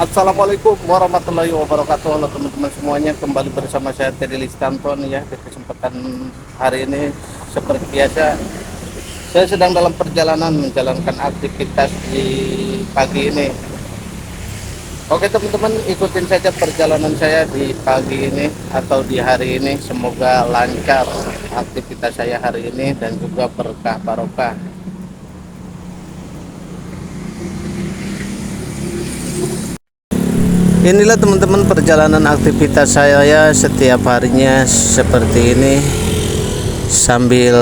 Assalamualaikum warahmatullahi wabarakatuh. Halo teman-teman semuanya, kembali bersama saya Teddy Listanto nih ya. Di kesempatan hari ini seperti biasa saya sedang dalam perjalanan menjalankan aktivitas di pagi ini. Oke teman-teman, ikutin saja perjalanan saya di pagi ini atau di hari ini. Semoga lancar aktivitas saya hari ini dan juga berkah barokah. Inilah teman-teman perjalanan aktivitas saya ya setiap harinya seperti ini, sambil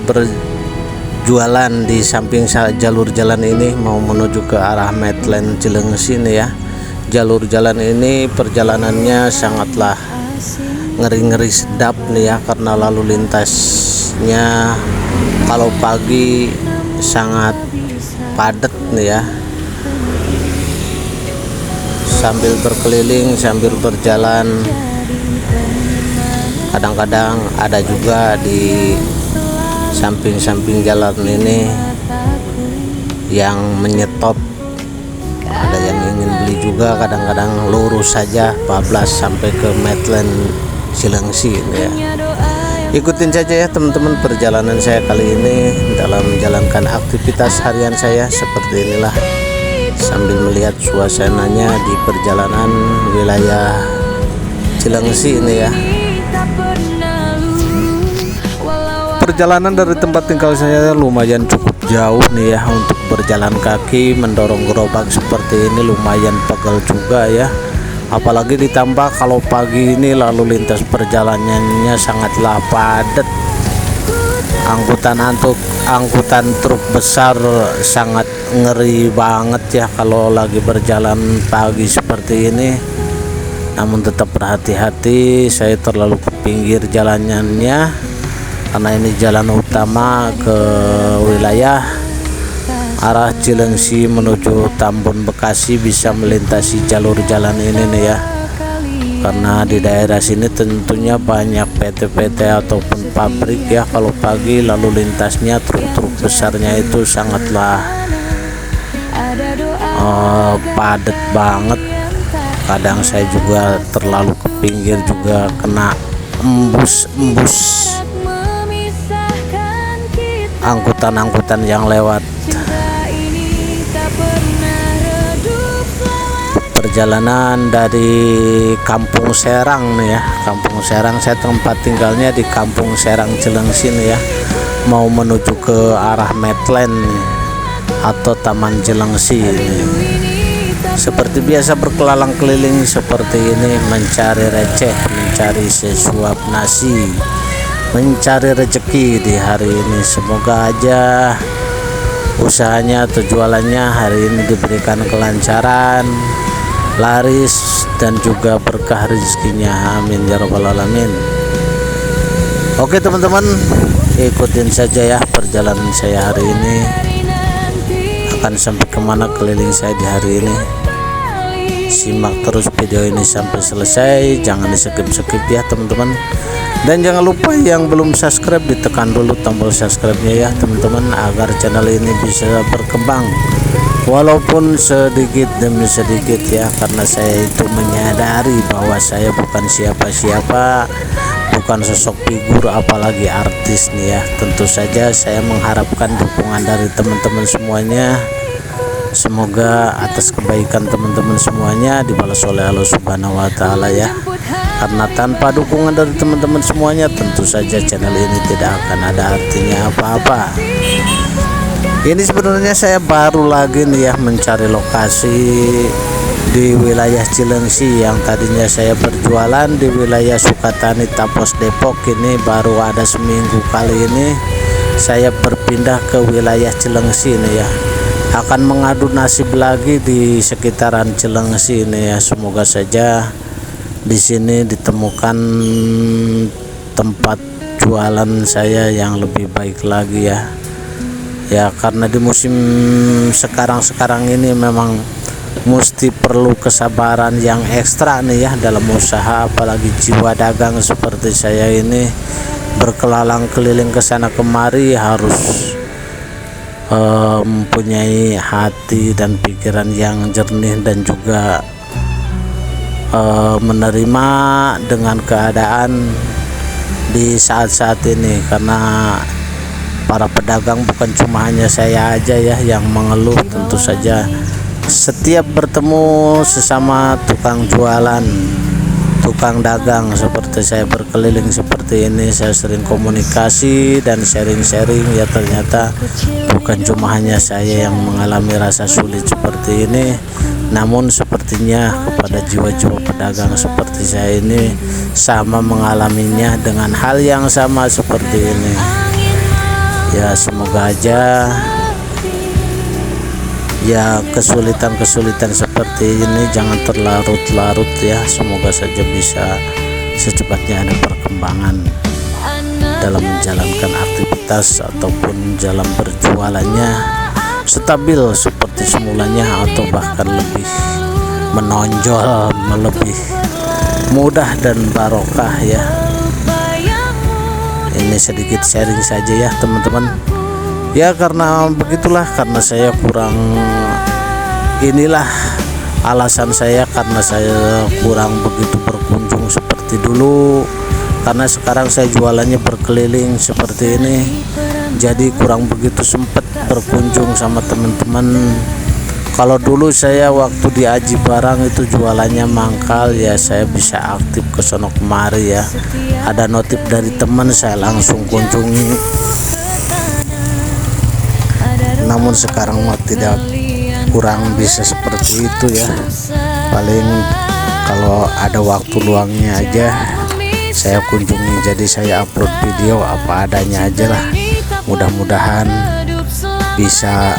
berjualan di samping jalur jalan ini mau menuju ke arah Medland Cilengsi nih ya. Jalur jalan ini perjalanannya sangatlah ngeri-ngeri sedap nih ya, karena lalu lintasnya kalau pagi sangat padat nih ya. Sambil berkeliling, sambil berjalan, kadang-kadang ada juga di samping-samping jalan ini yang menyetop, ada yang ingin beli juga, kadang-kadang lurus saja bablas sampai ke Medland Cilengsi ya. Ikutin saja ya teman-teman perjalanan saya kali ini dalam menjalankan aktivitas harian saya seperti inilah, sambil melihat suasananya di perjalanan wilayah Cilengsi ini ya. Perjalanan dari tempat tinggal saya lumayan cukup jauh nih ya. Untuk berjalan kaki mendorong gerobak seperti ini lumayan pegel juga ya. Apalagi ditambah kalau pagi ini lalu lintas perjalanannya sangatlah padat. Angkutan truk besar sangat ngeri banget ya kalau lagi berjalan pagi seperti ini. Namun tetap berhati-hati, saya terlalu ke pinggir jalanannya karena ini jalan utama ke wilayah arah Cilengsi menuju Tambun Bekasi, bisa melintasi jalur jalan ini nih ya. Karena di daerah sini tentunya banyak PT-PT ataupun pabrik ya. Kalau pagi lalu lintasnya truk-truk besarnya itu sangatlah padat banget. Kadang saya juga terlalu ke pinggir juga kena embus angkutan-angkutan yang lewat. Perjalanan dari Kampung Serang nih ya, Kampung Serang, saya tempat tinggalnya di Kampung Serang Cilengsi nih ya, mau menuju ke arah Medland nih, atau Taman Cilengsi nih. Seperti biasa berkelalang keliling seperti ini, mencari receh, mencari sesuap nasi, mencari rezeki di hari ini. Semoga aja usahanya atau jualannya hari ini diberikan kelancaran, laris, dan juga berkah rezekinya, amin ya rabbal alamin. Oke teman-teman, ikutin saja ya perjalanan saya hari ini, akan sampai kemana keliling saya di hari ini. Simak terus video ini sampai selesai, jangan di skip ya teman-teman. Dan jangan lupa yang belum subscribe ditekan dulu tombol subscribe-nya ya teman-teman, agar channel ini bisa berkembang walaupun sedikit demi sedikit ya. Karena saya itu menyadari bahwa saya bukan siapa-siapa, bukan sosok figur apalagi artis nih ya. Tentu saja saya mengharapkan dukungan dari teman-teman semuanya. Semoga atas kebaikan teman-teman semuanya dibalas oleh Allah Subhanahu wa taala ya. Karena tanpa dukungan dari teman-teman semuanya, tentu saja channel ini tidak akan ada artinya apa-apa. Ini sebenarnya saya baru lagi nih ya mencari lokasi di wilayah Cilengsi. Yang tadinya saya berjualan di wilayah Sukatani, Tapos, Depok, ini baru ada seminggu kali ini saya berpindah ke wilayah Cilengsi ini ya. Akan mengadu nasib lagi di sekitaran Cilengsi ini ya. Semoga saja di sini ditemukan tempat jualan saya yang lebih baik lagi ya. Ya karena di musim sekarang ini memang mesti perlu kesabaran yang ekstra nih ya dalam usaha, apalagi jiwa dagang seperti saya ini berkelalang keliling ke sana kemari, harus mempunyai hati dan pikiran yang jernih dan juga menerima dengan keadaan di saat-saat ini, karena para pedagang bukan cuma hanya saya aja ya yang mengeluh. Tentu saja setiap bertemu sesama tukang jualan, tukang dagang seperti saya berkeliling seperti ini, saya sering komunikasi dan sharing-sharing ya. Ternyata bukan cuma hanya saya yang mengalami rasa sulit seperti ini, namun sepertinya kepada jiwa-jiwa pedagang seperti saya ini sama mengalaminya dengan hal yang sama seperti ini. Ya semoga aja ya kesulitan-kesulitan seperti ini jangan terlarut-larut ya. Semoga saja bisa secepatnya ada perkembangan dalam menjalankan aktivitas ataupun dalam berjualannya stabil seperti semulanya, atau bahkan lebih menonjol, lebih mudah dan barokah ya. Ini sedikit sharing saja ya teman-teman ya, karena begitulah, karena saya kurang, inilah alasan saya, karena saya kurang begitu berkunjung seperti dulu, karena sekarang saya jualannya berkeliling seperti ini, jadi kurang begitu sempat berkunjung sama teman-teman. Kalau dulu saya waktu di Aji Barang itu jualannya mangkal ya, saya bisa aktif ke sono kemari ya, ada notif dari teman saya langsung kunjungi. Namun sekarang mah tidak, kurang bisa seperti itu ya. Paling kalau ada waktu luangnya aja saya kunjungi, jadi saya upload video apa adanya aja lah. Mudah-mudahan bisa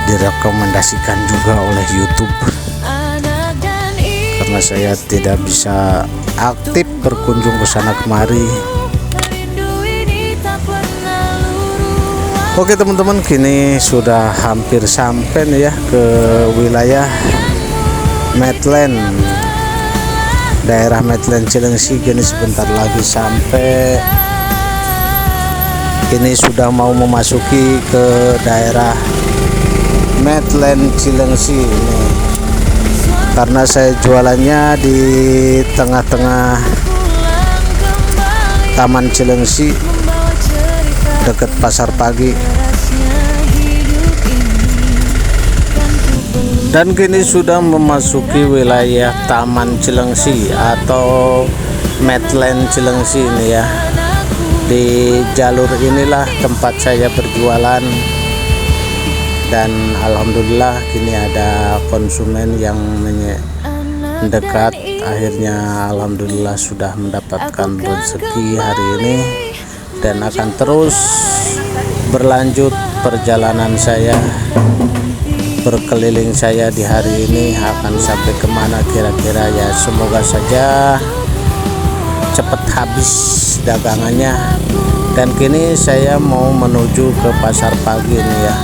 direkomendasikan juga oleh YouTube, karena saya tidak bisa aktif berkunjung ke sana kemari. Oke teman-teman, kini sudah hampir sampai nih ya ke wilayah Medland, daerah Medland Cilengsi. Kini sebentar lagi sampai. Kini sudah mau memasuki ke daerah Medland Cilengsi ini, karena saya jualannya di tengah-tengah Taman Cilengsi dekat Pasar Pagi. Dan kini sudah memasuki wilayah Taman Cilengsi atau Medland Cilengsi ini ya. Di jalur inilah tempat saya berjualan, dan alhamdulillah kini ada konsumen yang mendekat. Akhirnya alhamdulillah sudah mendapatkan rezeki hari ini, dan akan terus berlanjut perjalanan saya berkeliling saya di hari ini. Akan sampai kemana kira-kira ya, semoga saja cepat habis dagangannya. Dan kini saya mau menuju ke Pasar Pagi ini ya,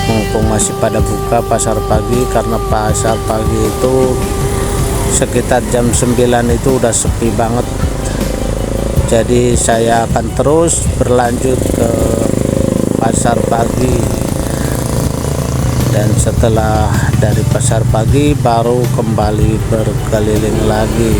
mumpung masih pada buka Pasar Pagi, karena Pasar Pagi itu sekitar jam 9 itu udah sepi banget. Jadi saya akan terus berlanjut ke Pasar Pagi, dan setelah dari Pasar Pagi baru kembali berkeliling lagi.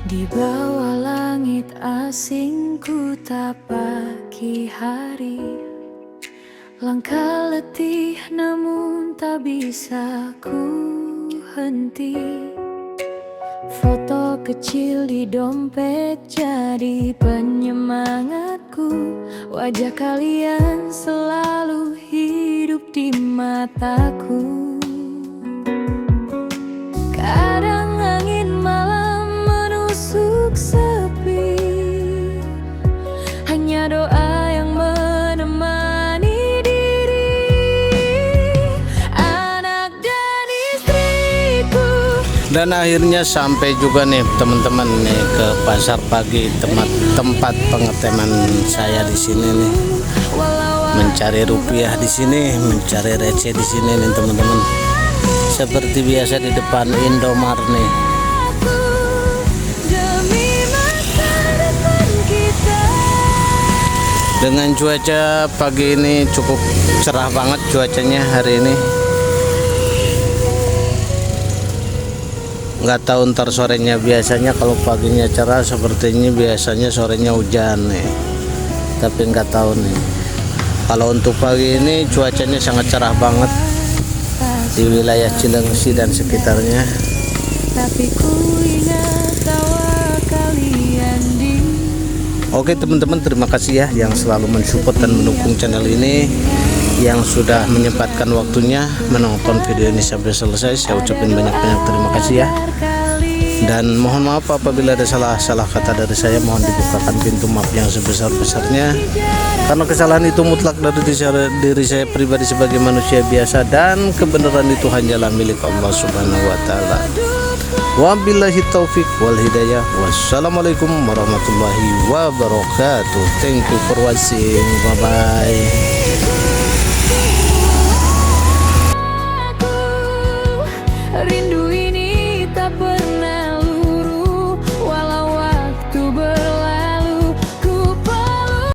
Di bawah langit asing ku tapaki hari, langkah letih namun tak bisa ku henti. Foto kecil di dompet jadi penyemangatku, wajah kalian selalu hidup di mataku. Kadang angin malam menusuk sepi, hanya doa yang menemani diri, anak dan istriku. Dan akhirnya sampai juga nih teman-teman nih ke Pasar Pagi, tempat pengeteman saya di sini nih. mencari rupiah di sini, mencari receh di sini nih teman-teman. Seperti biasa di depan Indomart nih. Demi masa depan kita. Dengan cuaca pagi ini cukup cerah banget cuacanya hari ini. Nggak tahu ntar sorenya, biasanya kalau paginya cerah seperti ini biasanya sorenya hujan nih. Tapi nggak tahu nih. Kalau untuk pagi ini cuacanya sangat cerah banget di wilayah Cilengsi dan sekitarnya. Tapi ku ingat tawa kalian di. Oke teman-teman, terima kasih ya yang selalu mensupport dan mendukung channel ini, yang sudah menyempatkan waktunya menonton video ini sampai selesai. Saya ucapin banyak-banyak terima kasih ya. Dan mohon maaf apabila ada salah kata dari saya, mohon dibukakan pintu maaf yang sebesar-besarnya. Karena kesalahan itu mutlak dari diri saya pribadi sebagai manusia biasa, dan kebenaran itu hanyalah milik Allah Subhanahu wa taala. Wabillahi taufik wal hidayah. Wassalamualaikum warahmatullahi wabarakatuh. Thank you for watching. Bye bye.